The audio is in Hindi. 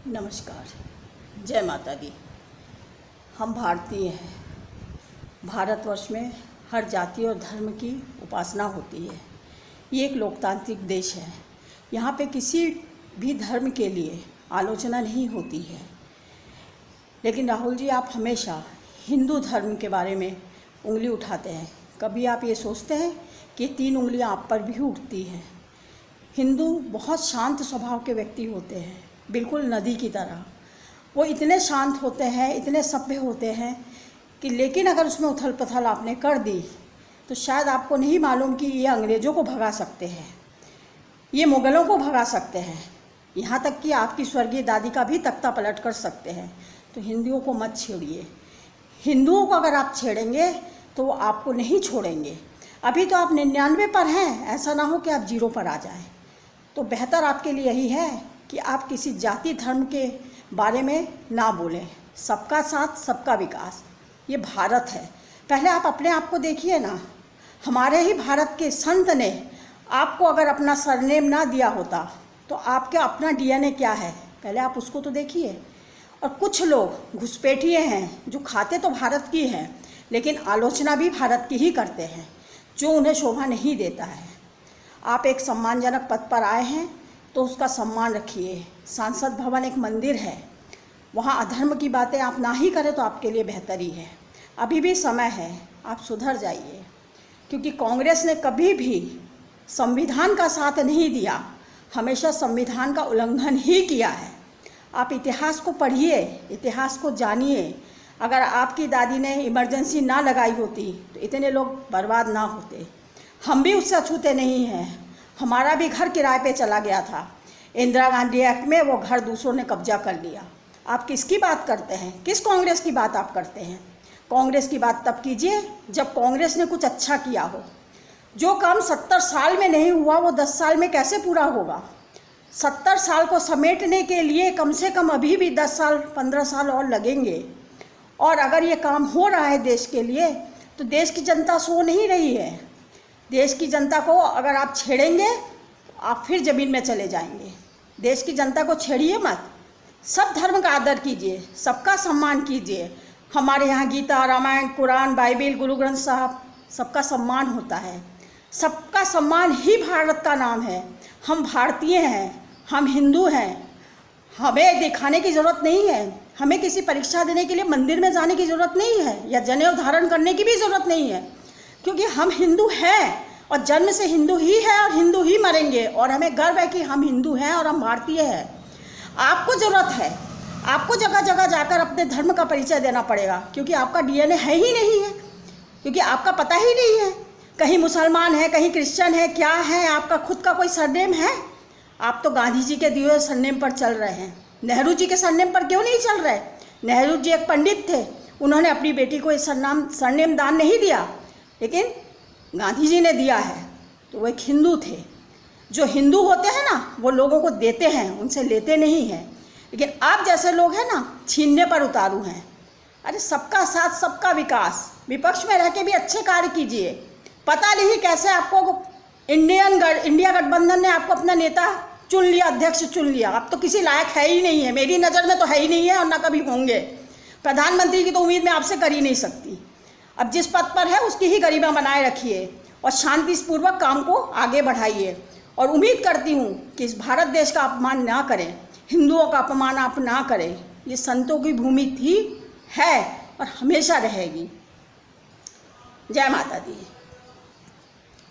नमस्कार, जय माता दी। हम भारतीय हैं। भारतवर्ष में हर जाति और धर्म की उपासना होती है। ये एक लोकतांत्रिक देश है। यहाँ पे किसी भी धर्म के लिए आलोचना नहीं होती है। लेकिन राहुल जी, आप हमेशा हिंदू धर्म के बारे में उंगली उठाते हैं। कभी आप ये सोचते हैं कि 3 उंगलियाँ आप पर भी उठती हैं? हिंदू बहुत शांत स्वभाव के व्यक्ति होते हैं, बिल्कुल नदी की तरह। वो इतने शांत होते हैं, इतने सभ्य होते हैं कि लेकिन अगर उसमें उथल पुथल आपने कर दी तो शायद आपको नहीं मालूम कि ये अंग्रेज़ों को भगा सकते हैं, ये मुग़लों को भगा सकते हैं, यहाँ तक कि आपकी स्वर्गीय दादी का भी तख्ता पलट कर सकते हैं। तो हिंदुओं को मत छेड़िए। हिंदुओं को अगर आप छेड़ेंगे तो वो आपको नहीं छोड़ेंगे। अभी तो आप 99 पर हैं, ऐसा ना हो कि आप 0 पर आ जाएं। तो बेहतर आपके लिए यही है कि आप किसी जाति धर्म के बारे में ना बोलें। सबका साथ, सबका विकास, ये भारत है। पहले आप अपने आप को देखिए ना। हमारे ही भारत के संत ने आपको अगर अपना सरनेम ना दिया होता तो आपका अपना DNA क्या है, पहले आप उसको तो देखिए। और कुछ लोग घुसपैठिए हैं जो खाते तो भारत की हैं लेकिन आलोचना भी भारत की ही करते हैं, जो उन्हें शोभा नहीं देता है। आप एक सम्मानजनक पद पर आए हैं तो उसका सम्मान रखिए। सांसद भवन एक मंदिर है, वहाँ अधर्म की बातें आप ना ही करें तो आपके लिए बेहतर ही है। अभी भी समय है, आप सुधर जाइए। क्योंकि कांग्रेस ने कभी भी संविधान का साथ नहीं दिया, हमेशा संविधान का उल्लंघन ही किया है। आप इतिहास को पढ़िए, इतिहास को जानिए। अगर आपकी दादी ने इमरजेंसी ना लगाई होती तो इतने लोग बर्बाद ना होते। हम भी उससे अछूते नहीं हैं। हमारा भी घर किराए पे चला गया था। इंदिरा गांधी एक्ट में वो घर दूसरों ने कब्जा कर लिया। आप किसकी बात करते हैं? किस कांग्रेस की बात आप करते हैं? कांग्रेस की बात तब कीजिए जब कांग्रेस ने कुछ अच्छा किया हो। जो काम 70 साल में नहीं हुआ वो 10 साल में कैसे पूरा होगा? 70 साल को समेटने के लिए कम से कम अभी भी 10 साल 15 साल और लगेंगे। और अगर ये काम हो रहा है देश के लिए तो देश की जनता सो नहीं रही है। देश की जनता को अगर आप छेड़ेंगे आप फिर ज़मीन में चले जाएंगे। देश की जनता को छेड़िए मत। सब धर्म का आदर कीजिए, सबका सम्मान कीजिए। हमारे यहाँ गीता, रामायण, कुरान, बाइबिल, गुरु ग्रंथ साहब, सबका सम्मान होता है। सबका सम्मान ही भारत का नाम है। हम भारतीय हैं, हम हिंदू हैं। हमें दिखाने की ज़रूरत नहीं है। हमें किसी परीक्षा देने के लिए मंदिर में जाने की ज़रूरत नहीं है या जनेऊ धारण करने की भी ज़रूरत नहीं है, क्योंकि हम हिंदू हैं और जन्म से हिंदू ही है और हिंदू ही मरेंगे। और हमें गर्व है कि हम हिंदू हैं और हम भारतीय हैं। आपको ज़रूरत है, आपको जगह जगह जाकर अपने धर्म का परिचय देना पड़ेगा, क्योंकि आपका DNA है ही नहीं है, क्योंकि आपका पता ही नहीं है। कहीं मुसलमान है, कहीं क्रिश्चियन है, क्या है, आपका खुद का कोई सरनेम है? आप तो गांधी जी के दिए हुए सरनेम पर चल रहे हैं। नेहरू जी के सरनेम पर क्यों नहीं चल रहे? नेहरू जी एक पंडित थे, उन्होंने अपनी बेटी को ये सरनेम दान नहीं दिया, लेकिन गांधी जी ने दिया है। तो वो एक हिंदू थे। जो हिंदू होते हैं ना वो लोगों को देते हैं, उनसे लेते नहीं हैं। लेकिन आप जैसे लोग हैं ना, छीनने पर उतारू हैं। अरे सबका साथ, सबका विकास। विपक्ष में रह के भी अच्छे कार्य कीजिए। पता नहीं कैसे आपको इंडिया गठबंधन ने आपको अपना नेता चुन लिया, अध्यक्ष चुन लिया। अब तो किसी लायक है ही नहीं है, मेरी नज़र में तो है ही नहीं है और ना कभी होंगे। प्रधानमंत्री की तो उम्मीद मैं आपसे कर ही नहीं सकती। अब जिस पद पर है उसकी ही गरिमा बनाए रखिए और शांतिपूर्वक काम को आगे बढ़ाइए। और उम्मीद करती हूँ कि इस भारत देश का अपमान ना करें, हिंदुओं का अपमान आप ना करें। ये संतों की भूमि थी, है और हमेशा रहेगी। जय माता दी।